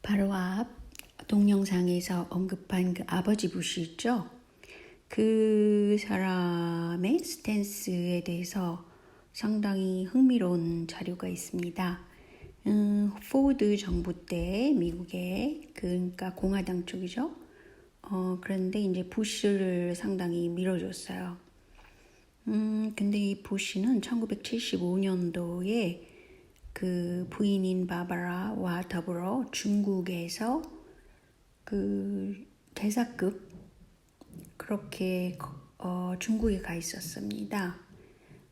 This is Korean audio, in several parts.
바로 앞 동영상에서 언급한 그 아버지 부시 있죠? 그 사람의 스탠스에 대해서 상당히 흥미로운 자료가 있습니다. 포드 정부 때 미국의 그러니까 공화당 쪽이죠. 그런데 이제 부시를 상당히 밀어줬어요. 근데 이 부시는 1975년도에 그 부인인 바바라와 더불어 중국에서 그 대사급 그렇게 중국에 가 있었습니다.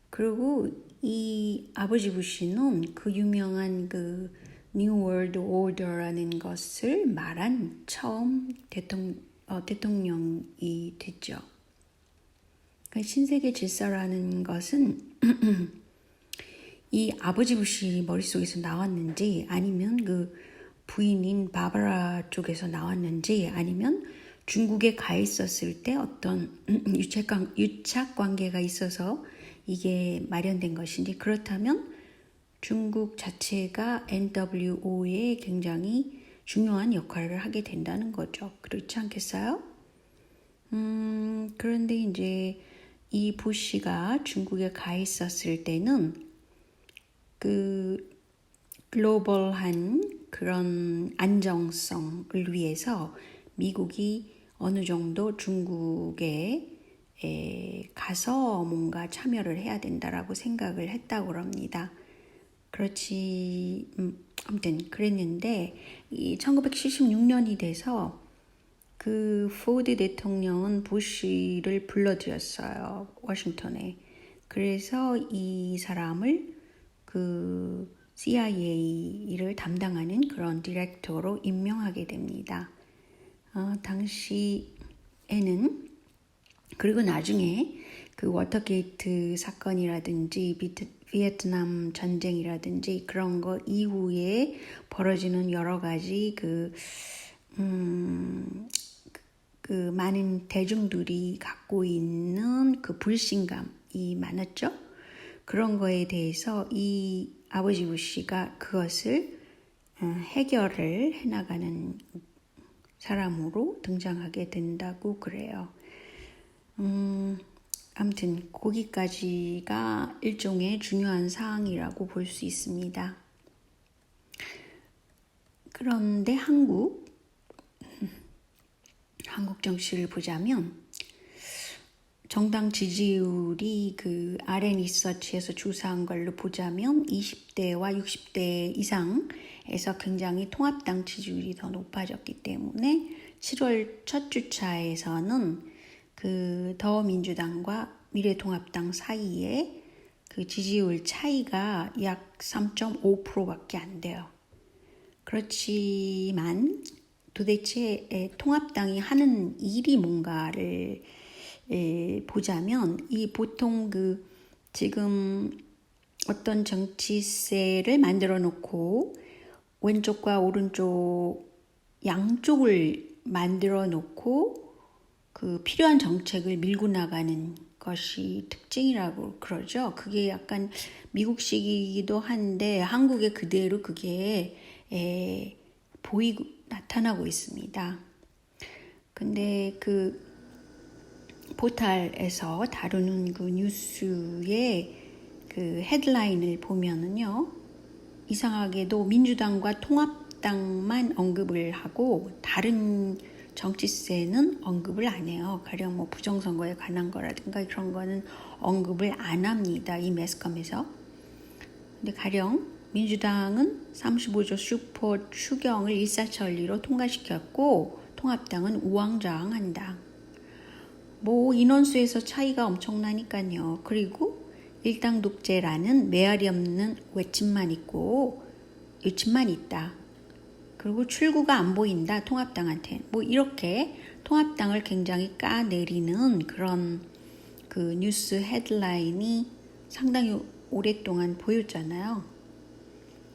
그리고 이 아버지 부시는 그 유명한 그 New World Order라는 것을 말한 처음 대통령이 됐죠. 그 신세계 질서라는 것은 이 아버지 부시 머릿속에서 나왔는지 아니면 그 부인인 바바라 쪽에서 나왔는지 아니면 중국에 가 있었을 때 어떤 유착 관계가 있어서 이게 마련된 것인지, 그렇다면 중국 자체가 NWO에 굉장히 중요한 역할을 하게 된다는 거죠. 그렇지 않겠어요? 그런데 이제 이 부시가 중국에 가 있었을 때는 그 글로벌한 그런 안정성을 위해서 미국이 어느 정도 중국에 가서 뭔가 참여를 해야 된다라고 생각을 했다고 합니다. 그렇지, 아무튼 그랬는데 이 1976년이 돼서 그 포드 대통령은 부시를 불러들였어요, 워싱턴에. 그래서 이 사람을 그 CIA를 담당하는 그런 디렉터로 임명하게 됩니다. 당시에는, 그리고 나중에 그 워터게이트 사건이라든지 비에트남 전쟁이라든지 그런 거 이후에 벌어지는 여러 가지 그 많은 대중들이 갖고 있는 그 불신감이 많았죠. 그런 거에 대해서 이 아버지 부시가 그것을 해결을 해나가는 사람으로 등장하게 된다고 그래요. 아무튼 거기까지가 일종의 중요한 사항이라고 볼 수 있습니다. 그런데 한국 정치를 보자면 정당 지지율이 그 RN 리서치에서 조사한 걸로 보자면 20대와 60대 이상에서 굉장히 통합당 지지율이 더 높아졌기 때문에 7월 첫 주차에서는 그 더민주당과 미래통합당 사이에 그 지지율 차이가 약 3.5%밖에 안 돼요. 그렇지만 도대체 통합당이 하는 일이 뭔가를 보자면 이 보통 그 지금 어떤 정치세를 만들어 놓고 왼쪽과 오른쪽 양쪽을 만들어 놓고 그 필요한 정책을 밀고 나가는 것이 특징이라고 그러죠. 그게 약간 미국식이기도 한데 한국에 그대로 그게 나타나고 있습니다. 근데 그 포탈에서 다루는 그 뉴스의 그 헤드라인을 보면은요, 이상하게도 민주당과 통합당만 언급을 하고 다른 정치세는 언급을 안 해요. 가령 뭐 부정선거에 관한 거라든가 그런 거는 언급을 안 합니다, 이 매스컴에서. 근데 가령 민주당은 35조 슈퍼 추경을 일사천리로 통과시켰고 통합당은 우왕좌왕한다. 뭐 인원수에서 차이가 엄청나니까요. 그리고 일당 독재라는 메아리 없는 외침만 있고 유침만 있다. 그리고 출구가 안 보인다, 통합당한테. 뭐 이렇게 통합당을 굉장히 까내리는 그런 그 뉴스 헤드라인이 상당히 오랫동안 보였잖아요.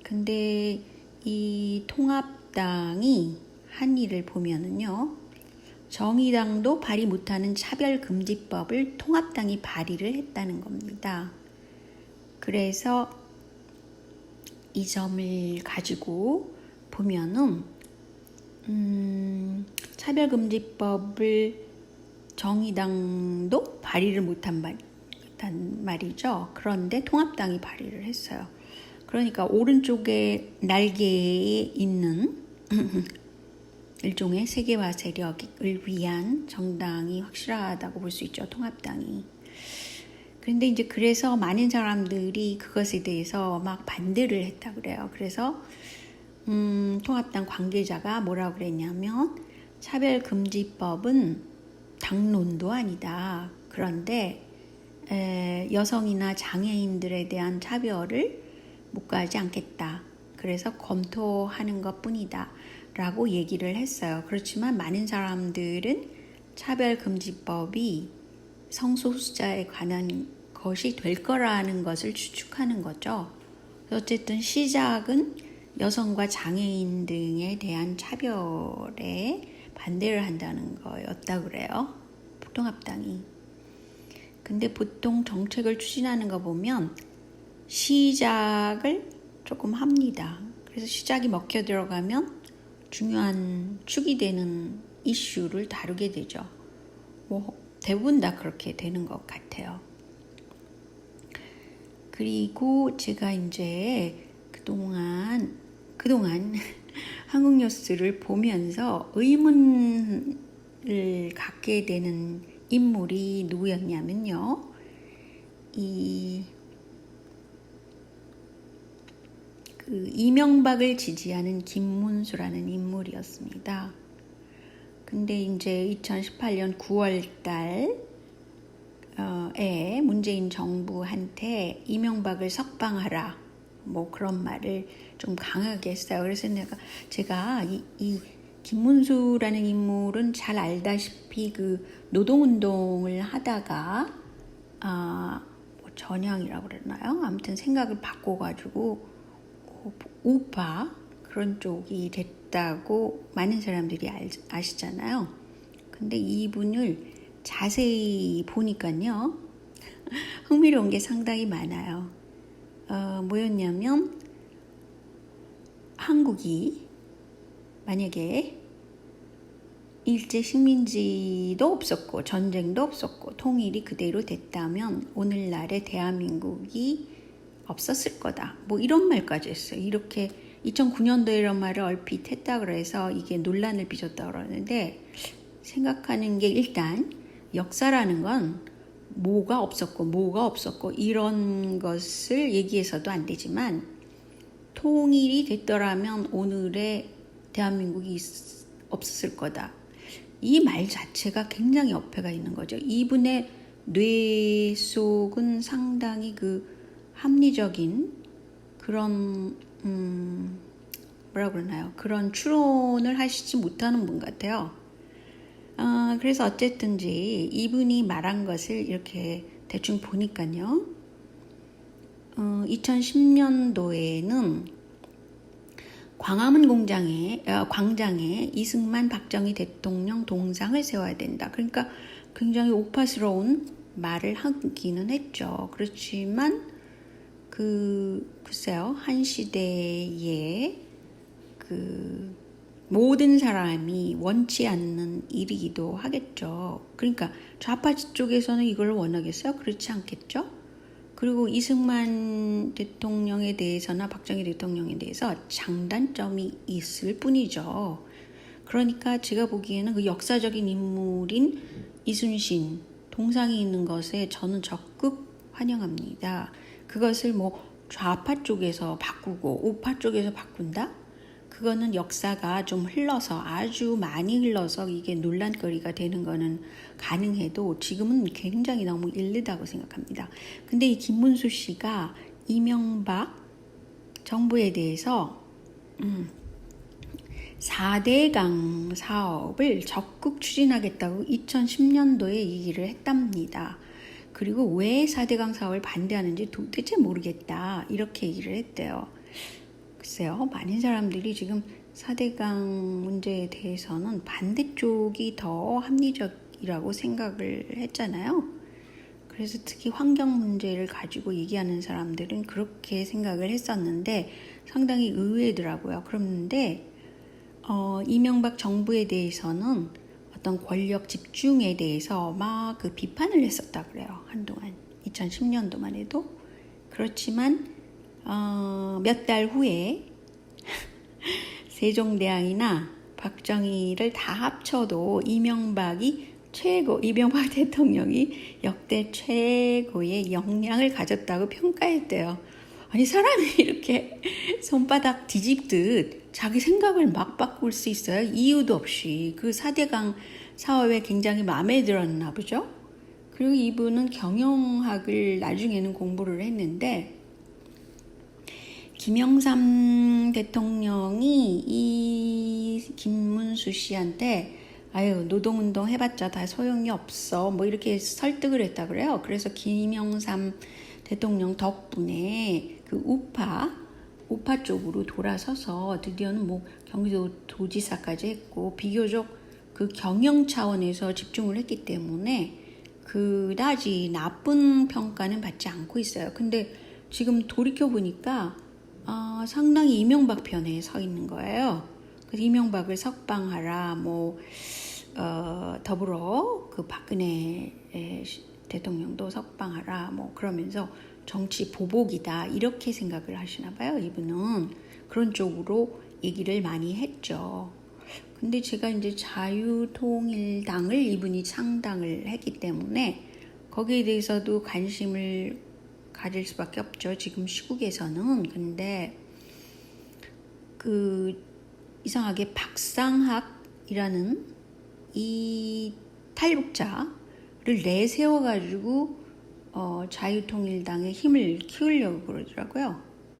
근데 이 통합당이 한 일을 보면은요, 정의당도 발의 못하는 차별금지법을 통합당이 발의를 했다는 겁니다. 그래서 이 점을 가지고 보면은 차별금지법을 정의당도 발의를 못한 말이죠. 그런데 통합당이 발의를 했어요. 그러니까 오른쪽에 날개에 있는 일종의 세계화 세력을 위한 정당이 확실하다고 볼 수 있죠. 통합당이. 그런데 이제 그래서 많은 사람들이 그것에 대해서 막 반대를 했다 그래요. 그래서 통합당 관계자가 뭐라고 그랬냐면 차별금지법은 당론도 아니다. 그런데 여성이나 장애인들에 대한 차별을 묵과하지 않겠다. 그래서 검토하는 것뿐이다. 라고 얘기를 했어요. 그렇지만 많은 사람들은 차별금지법이 성소수자에 관한 것이 될 거라는 것을 추측하는 거죠. 어쨌든 시작은 여성과 장애인 등에 대한 차별에 반대를 한다는 거였다 그래요. 통합당이. 근데 보통 정책을 추진하는 거 보면 시작을 조금 합니다. 그래서 시작이 먹혀 들어가면 중요한 축이 되는 이슈를 다루게 되죠. 뭐 대부분 다 그렇게 되는 것 같아요. 그리고 제가 이제 그동안 한국 뉴스를 보면서 의문을 갖게 되는 인물이 누구였냐면요. 이명박을 지지하는 김문수라는 인물이었습니다. 근데 이제 2018년 9월 달에 문재인 정부한테 이명박을 석방하라 뭐 그런 말을 좀 강하게 했어요. 그래서 제가 이 김문수라는 인물은 잘 알다시피 그 노동운동을 하다가 뭐 전향이라고 그러나요? 아무튼 생각을 바꿔가지고 우파 그런 쪽이 됐다고 많은 사람들이 아시잖아요. 근데 이분을 자세히 보니까요. 흥미로운 게 상당히 많아요. 뭐였냐면 한국이 만약에 일제 식민지도 없었고 전쟁도 없었고 통일이 그대로 됐다면 오늘날의 대한민국이 없었을 거다. 뭐 이런 말까지 했어요. 이렇게 2009년도에 이런 말을 얼핏 했다 그래서 이게 논란을 빚었다 그러는데 생각하는 게 일단 역사라는 건 뭐가 없었고 이런 것을 얘기해서도 안 되지만 통일이 됐더라면 오늘의 대한민국이 없었을 거다. 이 말 자체가 굉장히 어폐가 있는 거죠. 이분의 뇌 속은 상당히 합리적인 그런 뭐라 그러나요? 그런 추론을 하시지 못하는 분 같아요. 그래서 어쨌든지 이분이 말한 것을 이렇게 대충 보니까요. 2010년도에는 광화문 광장에 이승만 박정희 대통령 동상을 세워야 된다. 그러니까 굉장히 오파스러운 말을 하기는 했죠. 그렇지만 글쎄요, 한 시대에 모든 사람이 원치 않는 일이기도 하겠죠. 그러니까 좌파 쪽에서는 이걸 원하겠어요? 그렇지 않겠죠? 그리고 이승만 대통령에 대해서나 박정희 대통령에 대해서 장단점이 있을 뿐이죠. 그러니까 제가 보기에는 그 역사적인 인물인 이순신 동상이 있는 것에 저는 적극 환영합니다. 그것을 뭐 좌파 쪽에서 바꾸고 우파 쪽에서 바꾼다? 그거는 역사가 좀 아주 많이 흘러서 이게 논란거리가 되는 거는 가능해도 지금은 굉장히 너무 이르다고 생각합니다. 근데 이 김문수 씨가 이명박 정부에 대해서 4대강 사업을 적극 추진하겠다고 2010년도에 얘기를 했답니다. 그리고 왜 4대강 사업을 반대하는지 도대체 모르겠다. 이렇게 얘기를 했대요. 글쎄요. 많은 사람들이 지금 4대강 문제에 대해서는 반대쪽이 더 합리적이라고 생각을 했잖아요. 그래서 특히 환경 문제를 가지고 얘기하는 사람들은 그렇게 생각을 했었는데 상당히 의외더라고요. 그런데 이명박 정부에 대해서는 어떤 권력 집중에 대해서 막 그 비판을 했었다 그래요. 한동안 2010년도만 해도. 그렇지만 몇 달 후에 세종대왕이나 박정희를 다 합쳐도 이명박 대통령이 역대 최고의 역량을 가졌다고 평가했대요. 아니 사람이 이렇게 손바닥 뒤집듯 자기 생각을 막 바꿀 수 있어요. 이유도 없이. 그 4대강 사업에 굉장히 마음에 들었나 보죠. 그리고 이분은 경영학을 나중에는 공부를 했는데 김영삼 대통령이 이 김문수 씨한테 아유 노동운동 해봤자 다 소용이 없어 뭐 이렇게 설득을 했다 그래요. 그래서 김영삼 대통령 덕분에 그 우파 쪽으로 돌아서서 드디어는 뭐 경기도 도지사까지 했고 비교적 그 경영 차원에서 집중을 했기 때문에 그다지 나쁜 평가는 받지 않고 있어요. 근데 지금 돌이켜보니까 상당히 이명박 편에 서 있는 거예요. 그래서 이명박을 석방하라, 더불어 그 박근혜 대통령도 석방하라, 그러면서 정치 보복이다 이렇게 생각을 하시나 봐요. 이분은 그런 쪽으로 얘기를 많이 했죠. 근데 제가 이제 자유통일당을 이분이 창당을 했기 때문에 거기에 대해서도 관심을 가질 수밖에 없죠. 지금 시국에서는. 근데 이상하게 박상학이라는 이 탈북자를 내세워가지고 자유통일당의 힘을 키우려고 그러더라고요.